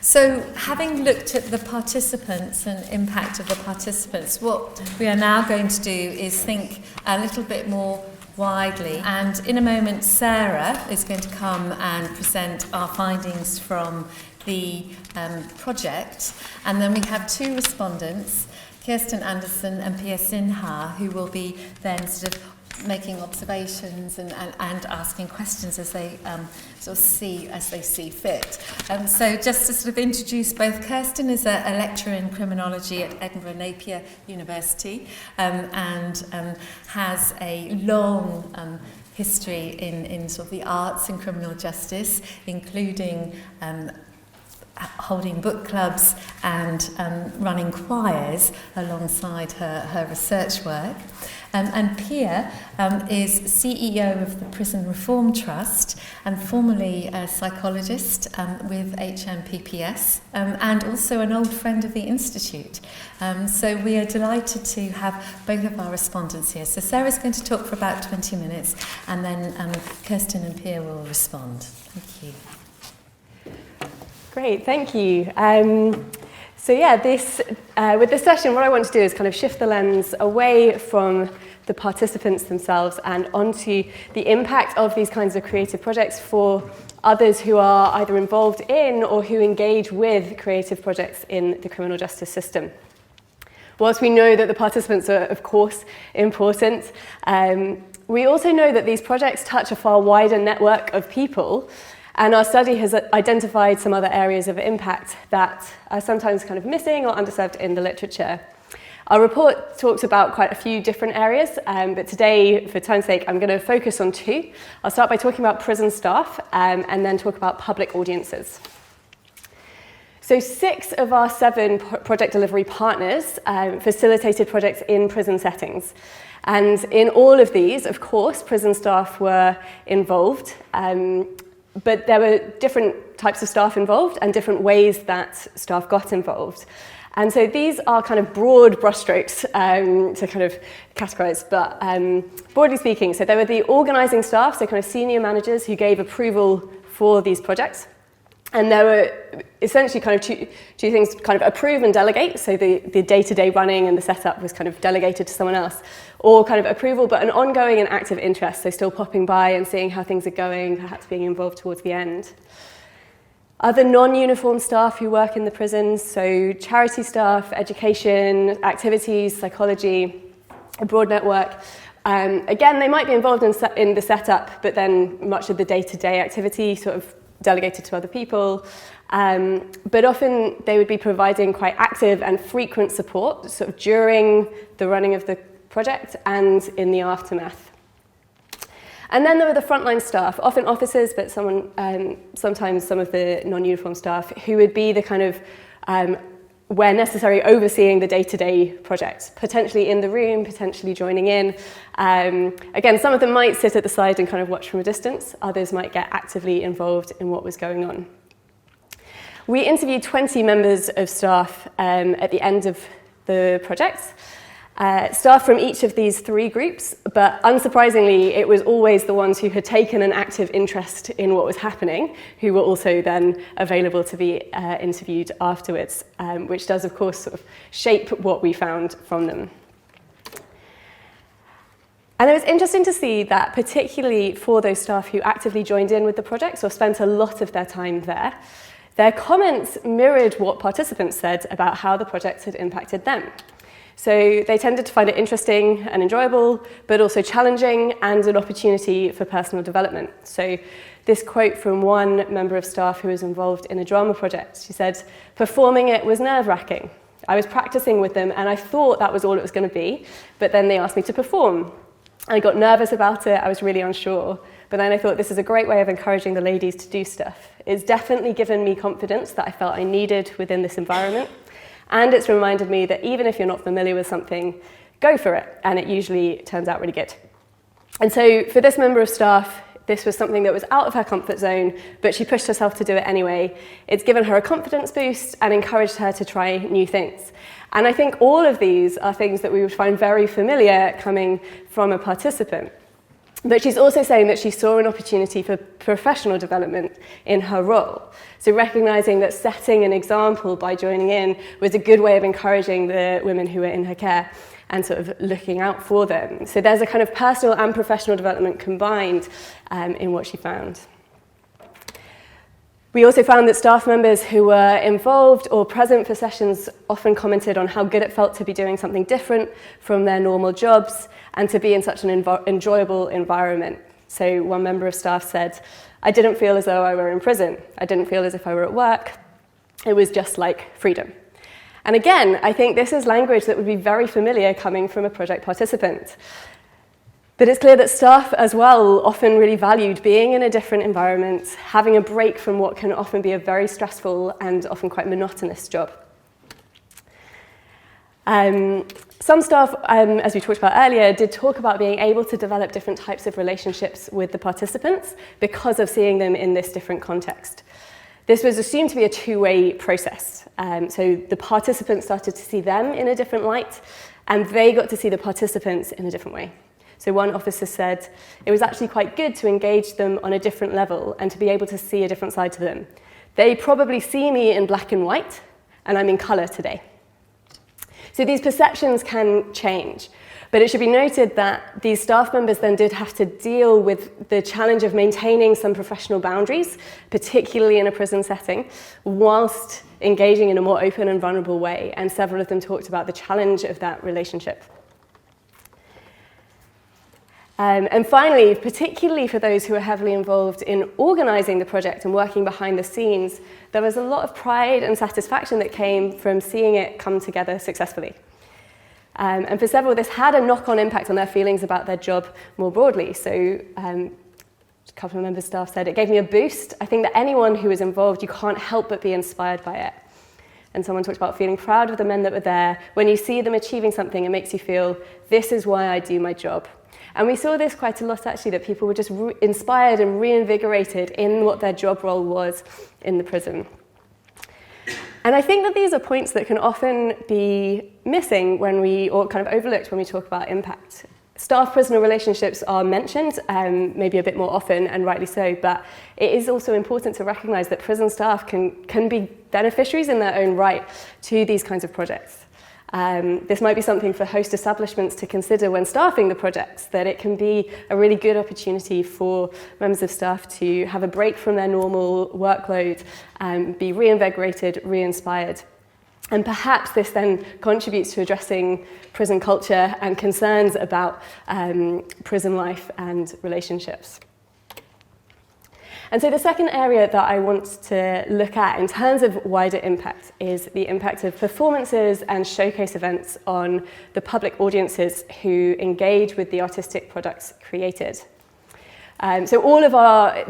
So having looked at the participants and impact of the participants, what we are now going to do is think a little bit more widely. And in a moment, Sarah is going to come and present our findings from the project. And then we have two respondents, Kirsten Anderson and Pia Sinha, who will be then sort of making observations and asking questions as they sort of see fit. So just to sort of introduce both, Kirsten is a lecturer in criminology at Edinburgh Napier University and has a long history in sort of the arts and criminal justice, including holding book clubs and running choirs alongside her research work. And Pia is CEO of the Prison Reform Trust and formerly a psychologist with HMPPS and also an old friend of the Institute. So we are delighted to have both of our respondents here. So Sarah's going to talk for about 20 minutes and then Kirsten and Pia will respond. Thank you. Great, thank you. So yeah, with this session, what I want to do is kind of shift the lens away from the participants themselves and onto the impact of these kinds of creative projects for others who are either involved in or who engage with creative projects in the criminal justice system. Whilst we know that the participants are, of course, important, we also know that these projects touch a far wider network of people. And our study has identified some other areas of impact that are sometimes kind of missing or underserved in the literature. Our report talks about quite a few different areas, but today, for time's sake, I'm going to focus on two. I'll start by talking about prison staff and then talk about public audiences. So 6 of our 7 project delivery partners facilitated projects in prison settings. And in all of these, of course, prison staff were involved. But there were different types of staff involved and different ways that staff got involved. And so these are kind of broad brushstrokes to kind of categorize, but broadly speaking, so there were the organizing staff, so kind of senior managers who gave approval for these projects. And there were essentially kind of two things, kind of approve and delegate, so the day-to-day running and the setup was kind of delegated to someone else, or kind of approval, but an ongoing and active interest, so still popping by and seeing how things are going, perhaps being involved towards the end. Other non-uniform staff who work in the prisons, so charity staff, education, activities, psychology, a broad network. Again, they might be involved in the setup, but then much of the day-to-day activity sort of delegated to other people. But often they would be providing quite active and frequent support sort of during the running of the project and in the aftermath. And then there were the frontline staff, often officers, but sometimes some of the non-uniform staff who would be the kind of, where necessary, overseeing the day-to-day project, potentially in the room, potentially joining in. Again, some of them might sit at the side and kind of watch from a distance. Others might get actively involved in what was going on. We interviewed 20 members of staff at the end of the project. Staff from each of these 3 groups, but unsurprisingly, it was always the ones who had taken an active interest in what was happening who were also then available to be interviewed afterwards, which does, of course, sort of shape what we found from them. And it was interesting to see that, particularly for those staff who actively joined in with the project or spent a lot of their time there, their comments mirrored what participants said about how the project had impacted them. So they tended to find it interesting and enjoyable, but also challenging and an opportunity for personal development. So this quote from one member of staff who was involved in a drama project, she said, "Performing it was nerve-wracking. I was practicing with them and I thought that was all it was going to be, but then they asked me to perform. I got nervous about it, I was really unsure, but then I thought this is a great way of encouraging the ladies to do stuff. It's definitely given me confidence that I felt I needed within this environment. And it's reminded me that even if you're not familiar with something, go for it, and it usually turns out really good." And so for this member of staff, this was something that was out of her comfort zone, but she pushed herself to do it anyway. It's given her a confidence boost and encouraged her to try new things. And I think all of these are things that we would find very familiar coming from a participant. But she's also saying that she saw an opportunity for professional development in her role. So recognising that setting an example by joining in was a good way of encouraging the women who were in her care and sort of looking out for them. So there's a kind of personal and professional development combined in what she found. We also found that staff members who were involved or present for sessions often commented on how good it felt to be doing something different from their normal jobs and to be in such an enjoyable environment. So one member of staff said, "I didn't feel as though I were in prison. I didn't feel as if I were at work. It was just like freedom." And again, I think this is language that would be very familiar coming from a project participant. But it's clear that staff as well often really valued being in a different environment, having a break from what can often be a very stressful and often quite monotonous job. Some staff, as we talked about earlier, did talk about being able to develop different types of relationships with the participants because of seeing them in this different context. This was assumed to be a two-way process. So the participants started to see them in a different light, and they got to see the participants in a different way. So one officer said, "It was actually quite good to engage them on a different level and to be able to see a different side to them. They probably see me in black and white, and I'm in colour today." So these perceptions can change, but it should be noted that these staff members then did have to deal with the challenge of maintaining some professional boundaries, particularly in a prison setting, whilst engaging in a more open and vulnerable way, and several of them talked about the challenge of that relationship. And finally, particularly for those who are heavily involved in organising the project and working behind the scenes, there was a lot of pride and satisfaction that came from seeing it come together successfully. And for several, this had a knock-on impact on their feelings about their job more broadly. So a couple of members of staff said, "It gave me a boost. I think that anyone who is involved, you can't help but be inspired by it." And someone talked about feeling proud of the men that were there. When you see them achieving something, it makes you feel, "This is why I do my job." And we saw this quite a lot, actually, that people were just inspired and reinvigorated in what their job role was in the prison. And I think that these are points that can often be missing or kind of overlooked when we talk about impact. Staff-prisoner relationships are mentioned, maybe a bit more often, and rightly so, but it is also important to recognise that prison staff can be beneficiaries in their own right to these kinds of projects. This might be something for host establishments to consider when staffing the projects, that it can be a really good opportunity for members of staff to have a break from their normal workload, be reinvigorated, re-inspired. And perhaps this then contributes to addressing prison culture and concerns about prison life and relationships. And so the second area that I want to look at in terms of wider impact is the impact of performances and showcase events on the public audiences who engage with the artistic products created. So all of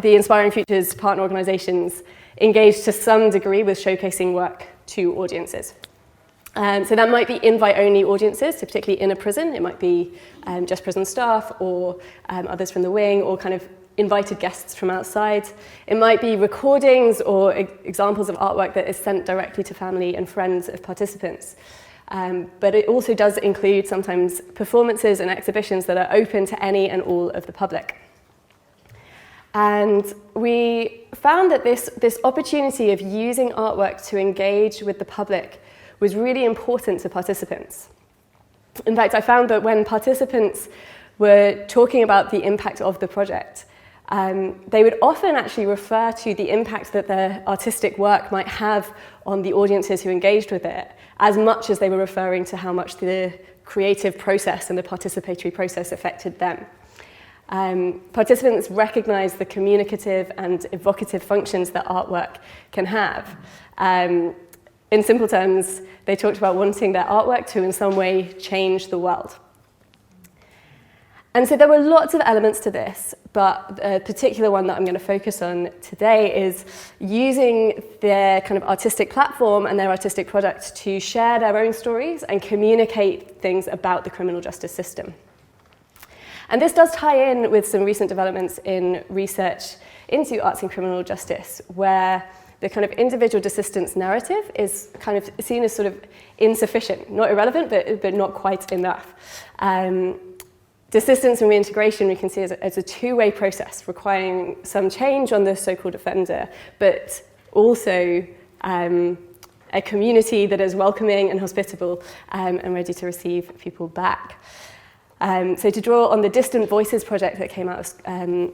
the Inspiring Futures partner organisations engage to some degree with showcasing work to audiences. So that might be invite-only audiences, so particularly in a prison. It might be just prison staff or others from the wing, or kind of invited guests from outside. It might be recordings or examples of artwork that is sent directly to family and friends of participants. But it also does include sometimes performances and exhibitions that are open to any and all of the public. And we found that this opportunity of using artwork to engage with the public was really important to participants. In fact, I found that when participants were talking about the impact of the project, they would often actually refer to the impact that their artistic work might have on the audiences who engaged with it, as much as they were referring to how much the creative process and the participatory process affected them. Participants recognised the communicative and evocative functions that artwork can have. In simple terms, they talked about wanting their artwork to in some way change the world. And so there were lots of elements to this, but a particular one that I'm going to focus on today is using their kind of artistic platform and their artistic product to share their own stories and communicate things about the criminal justice system. And this does tie in with some recent developments in research into arts and criminal justice, where the kind of individual desistance narrative is kind of seen as sort of insufficient, not irrelevant, but not quite enough. Desistance and reintegration we can see as a two-way process requiring some change on the so-called offender, but also a community that is welcoming and hospitable and ready to receive people back. So to draw on the Distant Voices project that came out of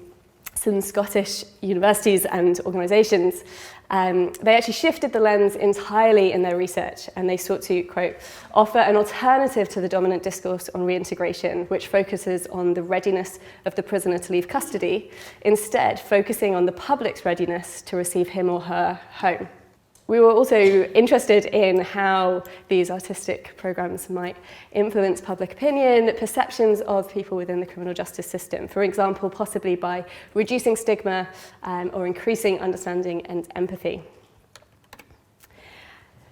some Scottish universities and organisations, they actually shifted the lens entirely in their research, and they sought to, quote, offer an alternative to the dominant discourse on reintegration, which focuses on the readiness of the prisoner to leave custody, instead focusing on the public's readiness to receive him or her home. We were also interested in how these artistic programs might influence public opinion, perceptions of people within the criminal justice system, for example, possibly by reducing stigma or increasing understanding and empathy.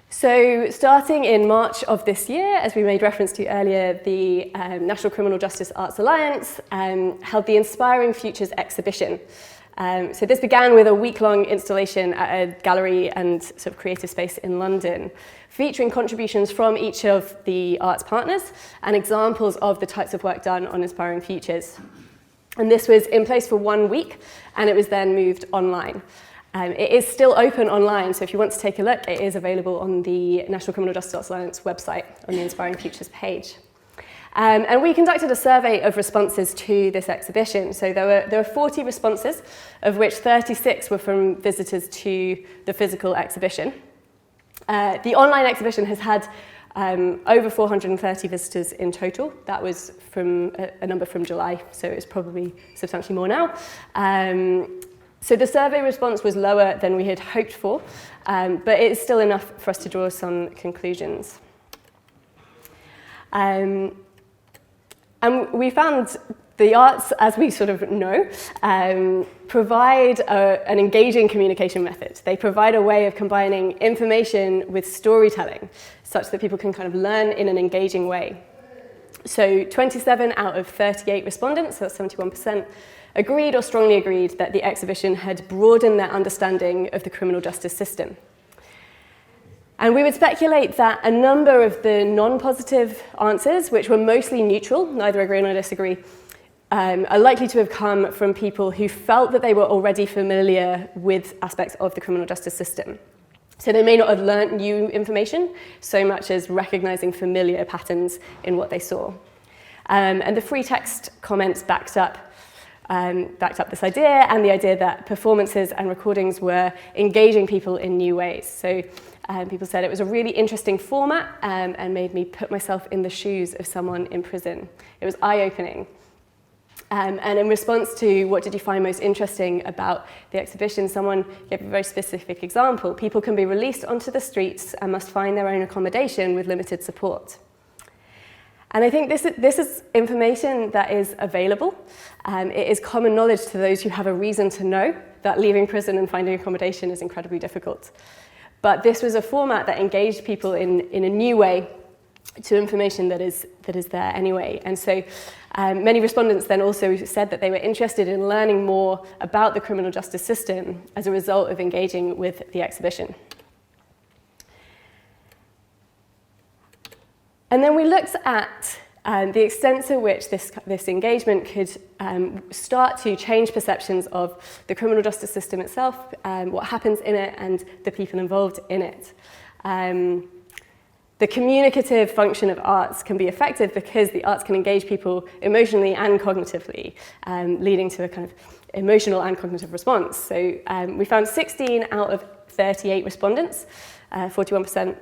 So starting in March of this year, as we made reference to earlier, the National Criminal Justice Arts Alliance held the Inspiring Futures exhibition. So this began with a week-long installation at a gallery and sort of creative space in London, featuring contributions from each of the arts partners and examples of the types of work done on Inspiring Futures. And this was in place for 1 week, and it was then moved online. It is still open online, so if you want to take a look, it is available on the National Criminal Justice Arts Alliance website on the Inspiring Futures page. And we conducted a survey of responses to this exhibition. So there were 40 responses, of which 36 were from visitors to the physical exhibition. The online exhibition has had over 430 visitors in total. That was from a number from July, so it's probably substantially more now. So the survey response was lower than we had hoped for, but it's still enough for us to draw some conclusions. And we found the arts, as we sort of know, provide an engaging communication method. They provide a way of combining information with storytelling, such that people can kind of learn in an engaging way. So 27 out of 38 respondents, so that's 71%, agreed or strongly agreed that the exhibition had broadened their understanding of the criminal justice system. And we would speculate that a number of the non-positive answers, which were mostly neutral, neither agree nor disagree, are likely to have come from people who felt that they were already familiar with aspects of the criminal justice system. So they may not have learnt new information so much as recognising familiar patterns in what they saw. And the free text comments backed up this idea, and the idea that performances and recordings were engaging people in new ways. So people said it was a really interesting format and made me put myself in the shoes of someone in prison. It was eye-opening. And in response to what did you find most interesting about the exhibition, someone gave a very specific example. People can be released onto the streets and must find their own accommodation with limited support. And I think this is information that is available. It is common knowledge to those who have a reason to know that leaving prison and finding accommodation is incredibly difficult. But this was a format that engaged people in a new way to information that is there anyway. And so many respondents then also said that they were interested in learning more about the criminal justice system as a result of engaging with the exhibition. And then we looked at the extent to which this engagement could start to change perceptions of the criminal justice system itself, what happens in it, and the people involved in it. The communicative function of arts can be effective because the arts can engage people emotionally and cognitively, leading to a kind of emotional and cognitive response. So we found 16 out of 38 respondents, 41%,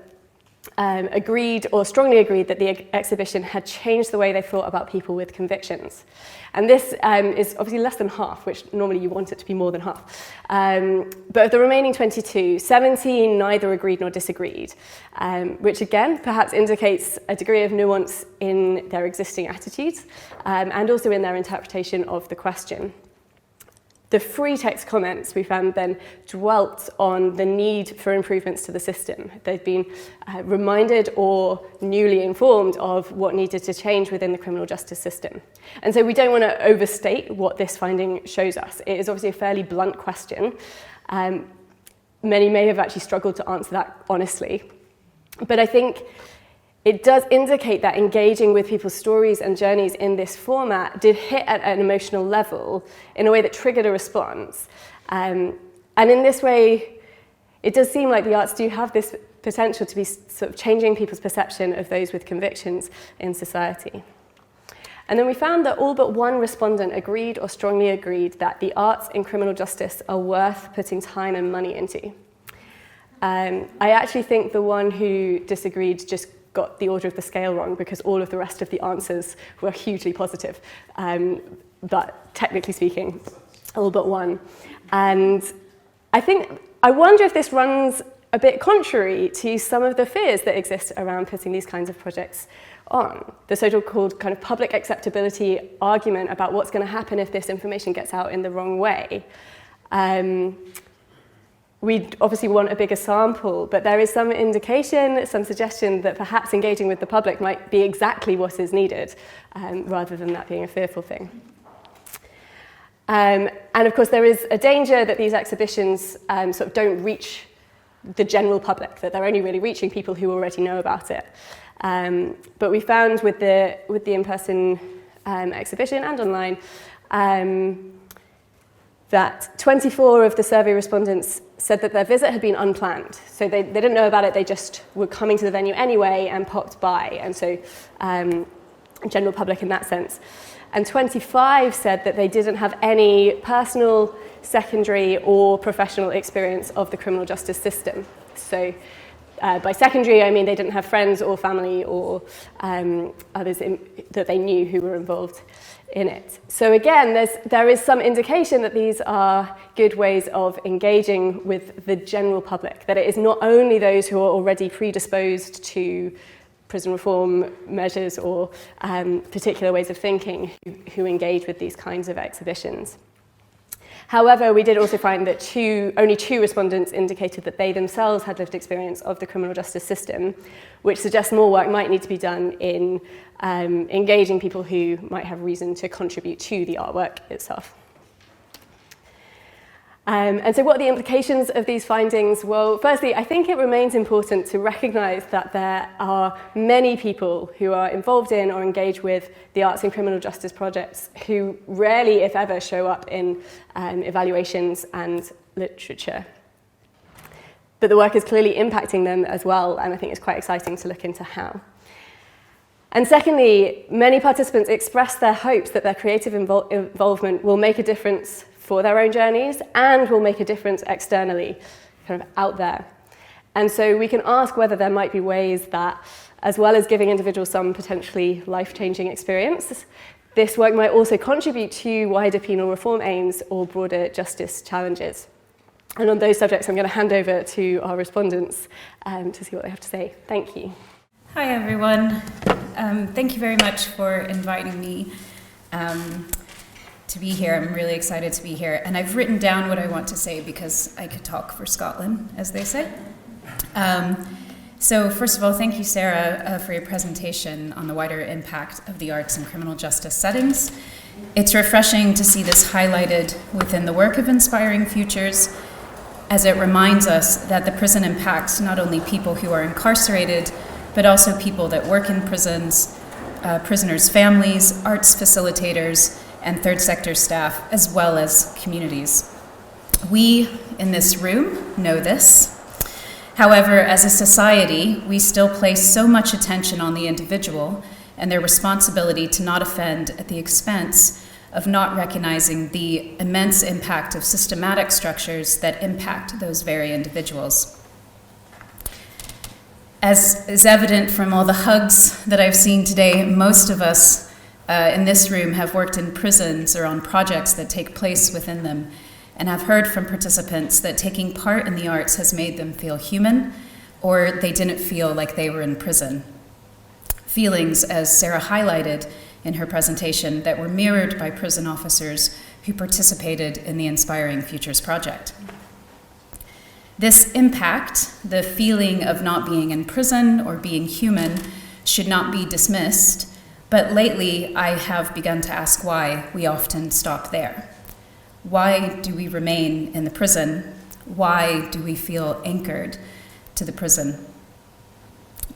agreed or strongly agreed that the exhibition had changed the way they thought about people with convictions. And this is obviously less than half, which normally you want it to be more than half. But of the remaining 22, 17 neither agreed nor disagreed, which again perhaps indicates a degree of nuance in their existing attitudes and also in their interpretation of the question. The free text comments we found then dwelt on the need for improvements to the system. They'd been reminded or newly informed of what needed to change within the criminal justice system. And so we don't want to overstate what this finding shows us. It is obviously a fairly blunt question. Many may have actually struggled to answer that honestly. But I think it does indicate that engaging with people's stories and journeys in this format did hit at an emotional level in a way that triggered a response. And in this way, it does seem like the arts do have this potential to be sort of changing people's perception of those with convictions in society. And then we found that all but one respondent agreed or strongly agreed that the arts in criminal justice are worth putting time and money into. I actually think the one who disagreed just got the order of the scale wrong, because all of the rest of the answers were hugely positive. But technically speaking, all but one. And I wonder if this runs a bit contrary to some of the fears that exist around putting these kinds of projects on. The so-called kind of public acceptability argument about what's going to happen if this information gets out in the wrong way. We obviously want a bigger sample, but there is some indication, some suggestion that perhaps engaging with the public might be exactly what is needed, rather than that being a fearful thing. And of course, there is a danger that these exhibitions sort of don't reach the general public, that they're only really reaching people who already know about it. But we found with the in-person exhibition and online that 24 of the survey respondents said that their visit had been unplanned. So they didn't know about it, they just were coming to the venue anyway and popped by. And so general public in that sense. And 25 said that they didn't have any personal, secondary, or professional experience of the criminal justice system. So by secondary, I mean they didn't have friends or family or others that they knew who were involved in it. So again, there is some indication that these are good ways of engaging with the general public, that it is not only those who are already predisposed to prison reform measures or particular ways of thinking who engage with these kinds of exhibitions. However, we did also find that only two respondents indicated that they themselves had lived experience of the criminal justice system, which suggests more work might need to be done in engaging people who might have reason to contribute to the artwork itself. And so what are the implications of these findings? Well, firstly, I think it remains important to recognise that there are many people who are involved in or engage with the arts and criminal justice projects who rarely, if ever, show up in evaluations and literature. But the work is clearly impacting them as well, and I think it's quite exciting to look into how. And secondly, many participants express their hopes that their creative involvement will make a difference for their own journeys and will make a difference externally, kind of out there. And so we can ask whether there might be ways that, as well as giving individuals some potentially life-changing experience, this work might also contribute to wider penal reform aims or broader justice challenges. And on those subjects, I'm going to hand over to our respondents to see what they have to say. Thank you. Hi, everyone. Thank you very much for inviting me to be here. I'm really excited to be here. And I've written down what I want to say because I could talk for Scotland, as they say. So first of all, thank you, Sarah, for your presentation on the wider impact of the arts in criminal justice settings. It's refreshing to see this highlighted within the work of Inspiring Futures, as it reminds us that the prison impacts not only people who are incarcerated, but also people that work in prisons, prisoners' families, arts facilitators, and third sector staff, as well as communities. We in this room know this. However, as a society, we still place so much attention on the individual and their responsibility to not offend at the expense of not recognizing the immense impact of systematic structures that impact those very individuals. As is evident from all the hugs that I've seen today, most of us in this room have worked in prisons or on projects that take place within them, and have heard from participants that taking part in the arts has made them feel human, or they didn't feel like they were in prison. Feelings, as Sarah highlighted in her presentation, that were mirrored by prison officers who participated in the Inspiring Futures project. This impact, the feeling of not being in prison or being human, should not be dismissed, but lately I have begun to ask why we often stop there. Why do we remain in the prison? Why do we feel anchored to the prison?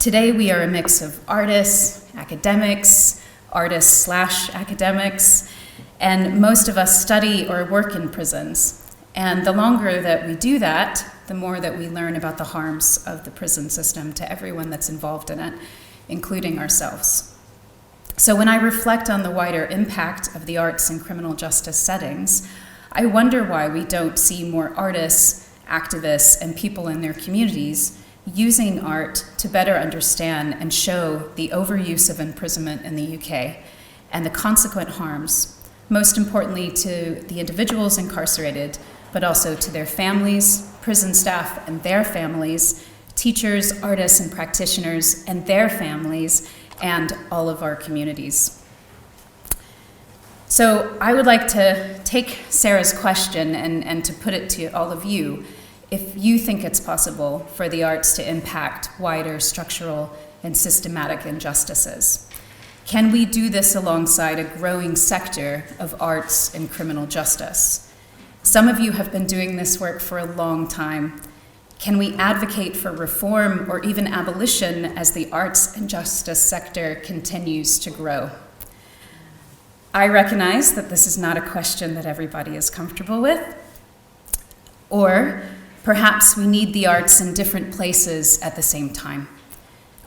Today we are a mix of artists, academics, artists/academics, and most of us study or work in prisons. And the longer that we do that, the more that we learn about the harms of the prison system to everyone that's involved in it, including ourselves. So when I reflect on the wider impact of the arts in criminal justice settings, I wonder why we don't see more artists, activists, and people in their communities using art to better understand and show the overuse of imprisonment in the UK and the consequent harms, most importantly to the individuals incarcerated, but also to their families, prison staff and their families, teachers, artists, and practitioners and their families, and all of our communities. So I would like to take Sarah's question and to put it to all of you. If you think it's possible for the arts to impact wider structural and systematic injustices, can we do this alongside a growing sector of arts and criminal justice? Some of you have been doing this work for a long time. Can we advocate for reform or even abolition as the arts and justice sector continues to grow? I recognize that this is not a question that everybody is comfortable with, or perhaps we need the arts in different places at the same time.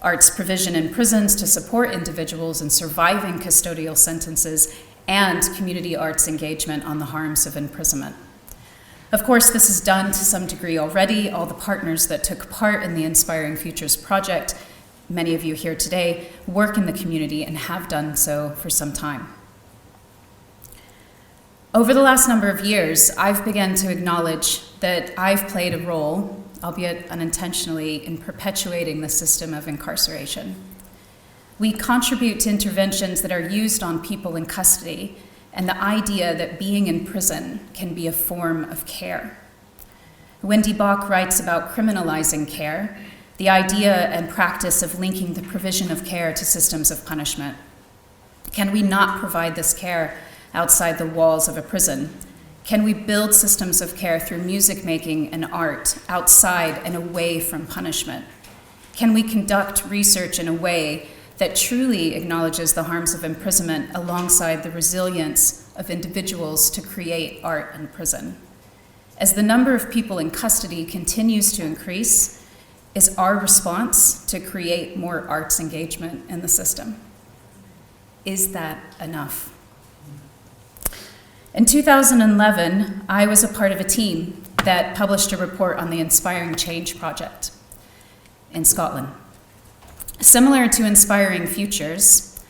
Arts provision in prisons to support individuals in surviving custodial sentences, and community arts engagement on the harms of imprisonment. Of course, this is done to some degree already. All the partners that took part in the Inspiring Futures project, many of you here today, work in the community and have done so for some time. Over the last number of years, I've begun to acknowledge that I've played a role, albeit unintentionally, in perpetuating the system of incarceration. We contribute to interventions that are used on people in custody and the idea that being in prison can be a form of care. Wendy Bach writes about criminalizing care, the idea and practice of linking the provision of care to systems of punishment. Can we not provide this care outside the walls of a prison? Can we build systems of care through music making and art outside and away from punishment? Can we conduct research in a way that truly acknowledges the harms of imprisonment alongside the resilience of individuals to create art in prison? As the number of people in custody continues to increase, is our response to create more arts engagement in the system? Is that enough? In 2011, I was a part of a team that published a report on the Inspiring Change project in Scotland. Similar to Inspiring Futures,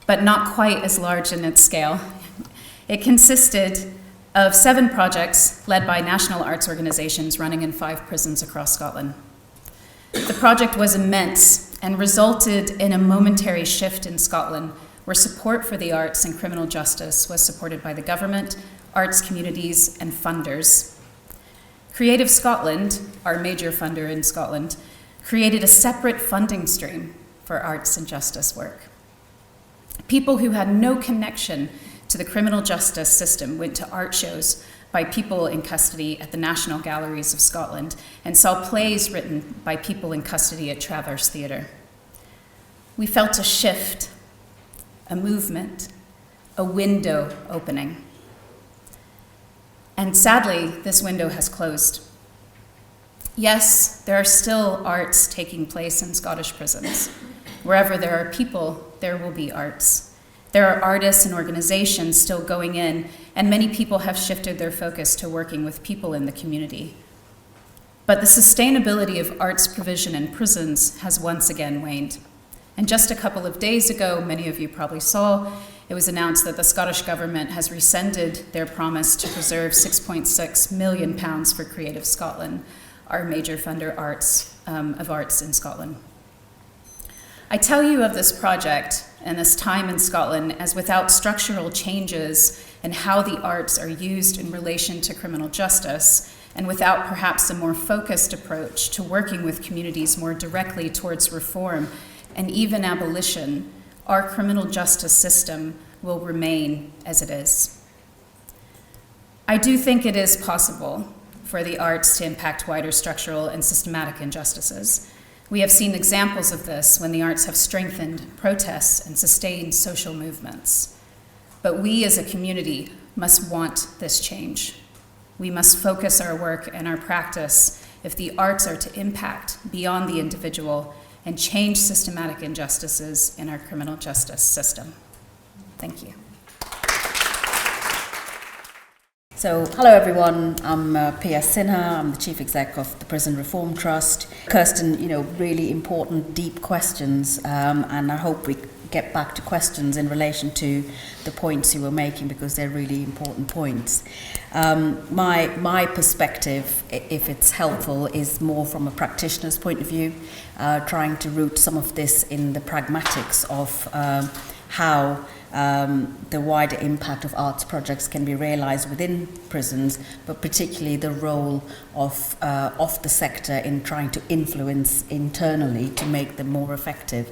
but not quite as large in its scale, it consisted of 7 projects led by national arts organizations running in 5 prisons across Scotland. The project was immense and resulted in a momentary shift in Scotland where support for the arts and criminal justice was supported by the government, arts communities, and funders. Creative Scotland, our major funder in Scotland, created a separate funding stream for arts and justice work. People who had no connection to the criminal justice system went to art shows by people in custody at the National Galleries of Scotland and saw plays written by people in custody at Traverse Theatre. We felt a shift, a movement, a window opening. And sadly, this window has closed. Yes, there are still arts taking place in Scottish prisons. Wherever there are people, there will be arts. There are artists and organizations still going in, and many people have shifted their focus to working with people in the community. But the sustainability of arts provision in prisons has once again waned. And just a couple of days ago, many of you probably saw, it was announced that the Scottish Government has rescinded their promise to preserve £6.6 million for Creative Scotland, our major funder of arts in Scotland. I tell you of this project and this time in Scotland as without structural changes in how the arts are used in relation to criminal justice, and without perhaps a more focused approach to working with communities more directly towards reform and even abolition, our criminal justice system will remain as it is. I do think it is possible for the arts to impact wider structural and systematic injustices, We have seen examples of this when the arts have strengthened protests and sustained social movements. But we as a community must want this change. We must focus our work and our practice if the arts are to impact beyond the individual and change systematic injustices in our criminal justice system. Thank you. So, hello everyone, I'm Pia Sinha, I'm the Chief Exec of the Prison Reform Trust. Kirsten, really important, deep questions, and I hope we get back to questions in relation to the points you were making, because they're really important points. My perspective, if it's helpful, is more from a practitioner's point of view, trying to root some of this in the pragmatics of how the wider impact of arts projects can be realised within prisons, but particularly the role of the sector in trying to influence internally to make them more effective.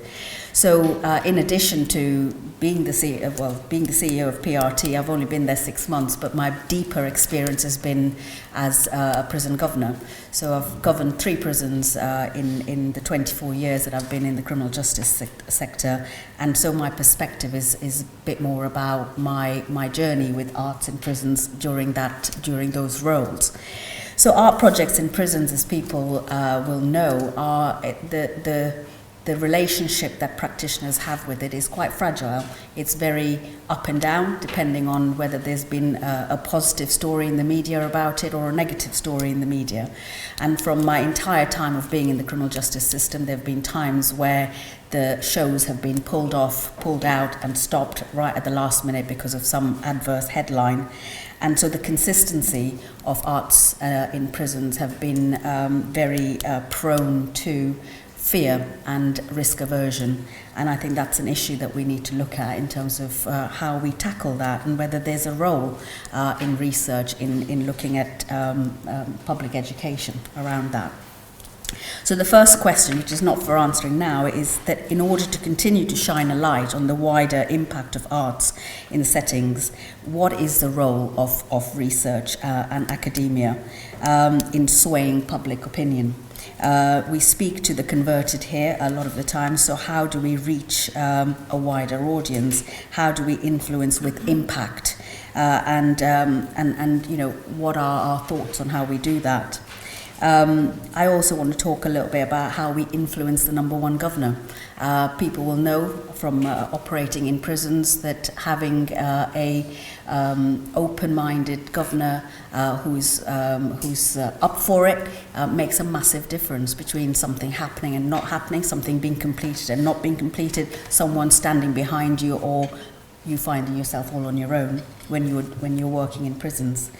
So, in addition to being the CEO of PRT, I've only been there 6 months, but my deeper experience has been as a prison governor. So I've governed 3 prisons in the 24 years that I've been in the criminal justice sector, and so my perspective is a bit more about my journey with arts in prisons during those roles. So art projects in prisons, as people will know, are the relationship that practitioners have with it is quite fragile. It's very up and down, depending on whether there's been a positive story in the media about it or a negative story in the media. And from my entire time of being in the criminal justice system, there have been times where the shows have been pulled out and stopped right at the last minute because of some adverse headline. And so the consistency of arts in prisons have been very prone to fear and risk aversion, and I think that's an issue that we need to look at in terms of how we tackle that, and whether there's a role in research in looking at public education around that. So the first question, which is not for answering now, is that in order to continue to shine a light on the wider impact of arts in settings, what is the role of research and academia in swaying public opinion? We speak to the converted here a lot of the time, so how do we reach a wider audience? How do we influence with impact? And what are our thoughts on how we do that? I also want to talk a little bit about how we influence the number one governor. People will know from operating in prisons that having a open-minded governor who's up for it makes a massive difference between something happening and not happening, something being completed and not being completed, someone standing behind you, or you finding yourself all on your own when you're working in prisons.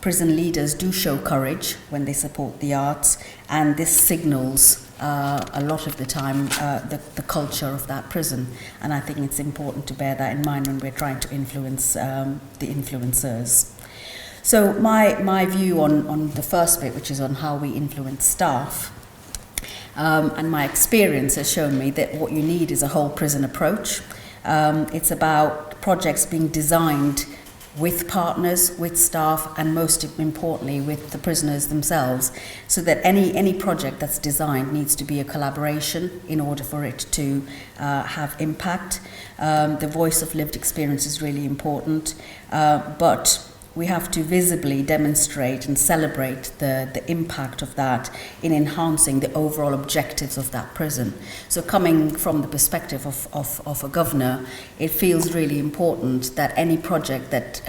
Prison leaders do show courage when they support the arts, and this signals a lot of the time the culture of that prison. And I think it's important to bear that in mind when we're trying to influence the influencers. So my view on the first bit, which is on how we influence staff, and my experience has shown me that what you need is a whole prison approach. It's about projects being designed with partners, with staff, and most importantly with the prisoners themselves, so that any project that's designed needs to be a collaboration in order for it to have impact. The voice of lived experience is really important, but we have to visibly demonstrate and celebrate the impact of that in enhancing the overall objectives of that prison. So coming from the perspective of a governor, it feels really important that any project that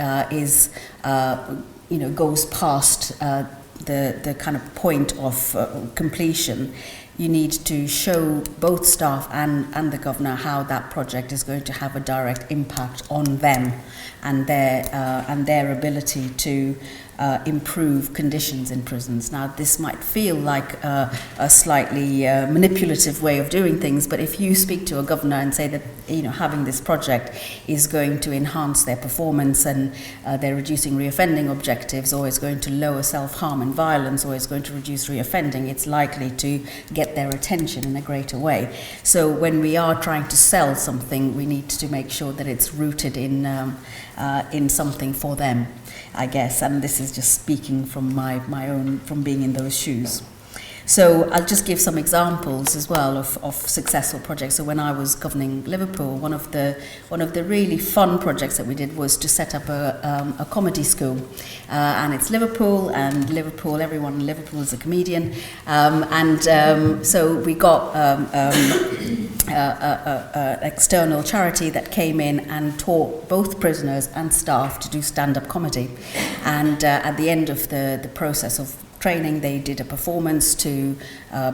goes past the kind of point of completion, you need to show both staff and the governor how that project is going to have a direct impact on them and their ability to improve conditions in prisons. Now, this might feel like a slightly manipulative way of doing things, but if you speak to a governor and say that having this project is going to enhance their performance and they're reducing reoffending objectives, or is going to lower self-harm and violence, or is going to reduce reoffending, it's likely to get their attention in a greater way. So when we are trying to sell something, we need to make sure that it's rooted in something for them, I guess, and this is just speaking from my own, from being in those shoes. So I'll just give some examples as well of successful projects. So when I was governing Liverpool, one of the really fun projects that we did was to set up a comedy school, and it's Liverpool, and Liverpool, everyone in Liverpool is a comedian, so we got an external charity that came in and taught both prisoners and staff to do stand-up comedy, and at the end of the process of training, they did a performance to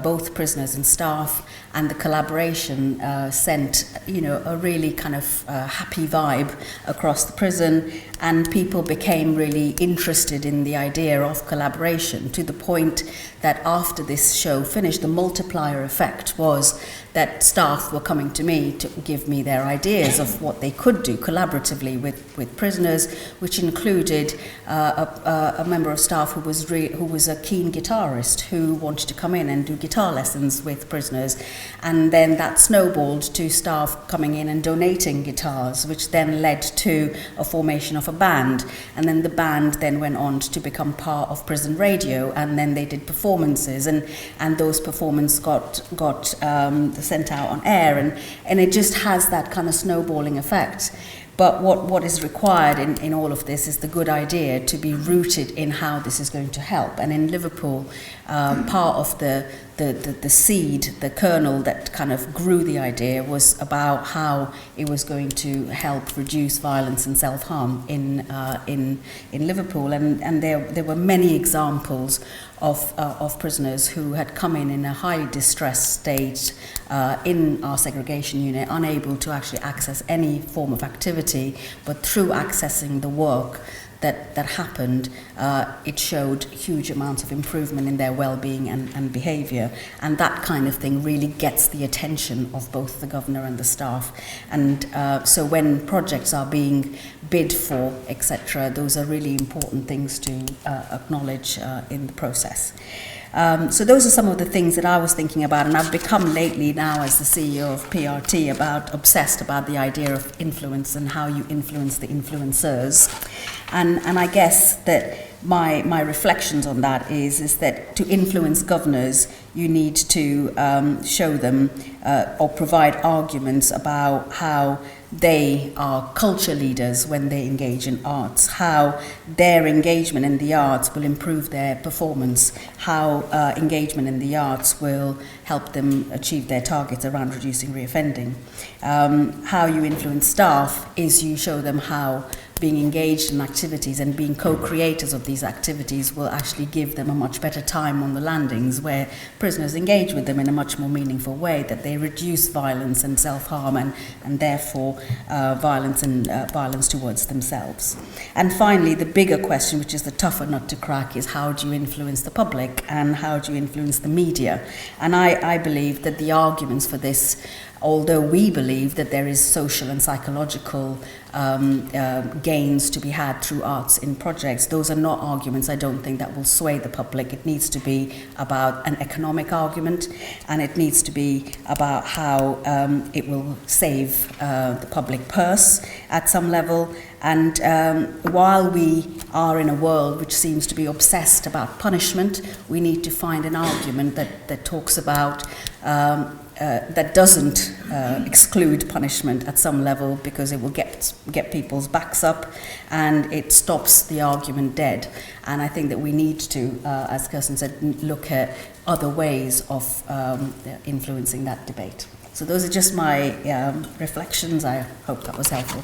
both prisoners and staff, and the collaboration sent, a really kind of happy vibe across the prison, and people became really interested in the idea of collaboration, to the point that after this show finished, the multiplier effect was that staff were coming to me to give me their ideas of what they could do collaboratively with prisoners, which included a member of staff who was a keen guitarist who wanted to come in and do guitar lessons with prisoners, and then that snowballed to staff coming in and donating guitars, which then led to a formation of a band, and then the band then went on to become part of prison radio, and then they did performances, and those performances got sent out on air, and it just has that kind of snowballing effect. But what is required in all of this is the good idea to be rooted in how this is going to help. And in Liverpool, part of the seed, the kernel that kind of grew the idea was about how it was going to help reduce violence and self-harm in Liverpool. And there were many examples of prisoners who had come in a highly distressed state in our segregation unit, unable to actually access any form of activity, but through accessing the work that happened, it showed huge amounts of improvement in their well-being and behaviour, and that kind of thing really gets the attention of both the governor and the staff. And so when projects are being bid for, etc., those are really important things to acknowledge in the process. So those are some of the things that I was thinking about, and I've become lately now, as the CEO of PRT, obsessed about the idea of influence and how you influence the influencers. And I guess that my reflections on that is that to influence governors, you need to show them or provide arguments about how they are culture leaders when they engage in arts, how their engagement in the arts will improve their performance, how engagement in the arts will help them achieve their targets around reducing reoffending. How you influence staff is you show them how being engaged in activities and being co-creators of these activities will actually give them a much better time on the landings, where prisoners engage with them in a much more meaningful way, that they reduce violence and self-harm and therefore violence towards themselves. And finally, the bigger question, which is the tougher nut to crack, is how do you influence the public and how do you influence the media? And I believe that the arguments for this, although we believe that there is social and psychological gains to be had through arts in projects, those are not arguments, I don't think, that will sway the public. It needs to be about an economic argument, and it needs to be about how it will save the public purse at some level. And while we are in a world which seems to be obsessed about punishment, we need to find an argument that talks about that doesn't exclude punishment at some level, because it will get people's backs up and it stops the argument dead. And I think that we need to, as Kirsten said, look at other ways of influencing that debate. So those are just my reflections. I hope that was helpful.